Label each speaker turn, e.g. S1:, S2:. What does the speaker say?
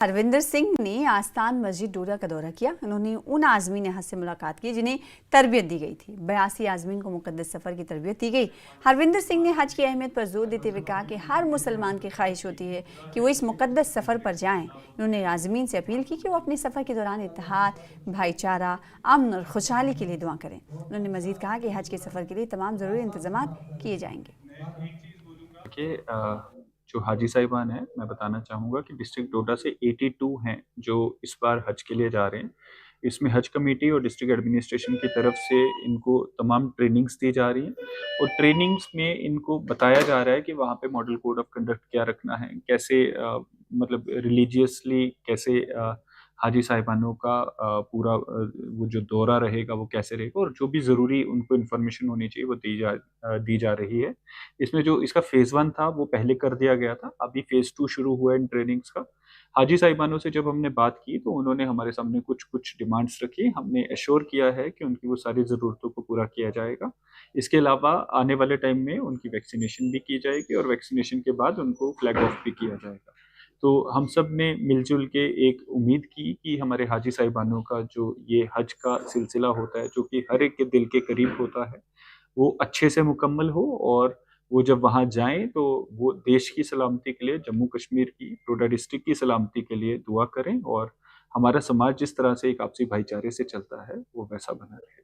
S1: हरविंदर सिंह ने आस्थान मस्जिद डोडा का दौरा किया। उन्होंने उन आज़मीन हज से मुलाकात की जिन्हें तरबियत दी गई थी। 82 आज़मीन को मुकद्दस सफ़र की तरबियत दी गई। हरविंदर सिंह ने हज की अहमियत पर जोर देते हुए कहा कि हर मुसलमान की ख्वाहिश होती है कि वो इस मुकद्दस सफ़र पर जाएं। उन्होंने आज़मीन से अपील की कि वो अपने सफ़र के दौरान इत्तेहाद, भाईचारा, अमन और खुशहाली के लिए दुआ करें। उन्होंने मज़ीद कहा कि हज के सफ़र के लिए तमाम ज़रूरी इंतजाम किए जाएंगे।
S2: कि जो हाजी साहिबान हैं, मैं बताना चाहूँगा कि डिस्ट्रिक्ट डोडा से 82 हैं जो इस बार हज के लिए जा रहे हैं। इसमें हज कमेटी और डिस्ट्रिक्ट एडमिनिस्ट्रेशन की तरफ से इनको तमाम ट्रेनिंग्स दी जा रही हैं और ट्रेनिंग्स में इनको बताया जा रहा है कि वहाँ पे मॉडल कोड ऑफ कंडक्ट क्या रखना है, कैसे मतलब रिलीजियसली कैसे हाजी साहिबानों का पूरा वो जो दौरा रहेगा वो कैसे रहेगा और जो भी ज़रूरी उनको इन्फॉर्मेशन होनी चाहिए वो दी जा रही है। इसमें जो इसका फ़ेज़ 1 था वो पहले कर दिया गया था, अभी फ़ेज़ 2 शुरू हुआ है इन ट्रेनिंग्स का। हाजी साहिबानों से जब हमने बात की तो उन्होंने हमारे सामने कुछ डिमांड्स रखी, हमने एश्योर किया है कि उनकी वो सारी ज़रूरतों को पूरा किया जाएगा। इसके अलावा आने वाले टाइम में उनकी वैक्सीनेशन भी की जाएगी और वैक्सीनेशन के बाद उनको फ्लैग ऑफ भी किया जाएगा। तो हम सब ने मिलजुल के एक उम्मीद की कि हमारे हाजी साहिबानों का जो ये हज का सिलसिला होता है, जो कि हर एक के दिल के करीब होता है, वो अच्छे से मुकम्मल हो और वो जब वहाँ जाएँ तो वो देश की सलामती के लिए, जम्मू कश्मीर की, डोडा डिस्ट्रिक्ट की सलामती के लिए दुआ करें और हमारा समाज जिस तरह से एक आपसी भाईचारे से चलता है, वो वैसा बना रहे।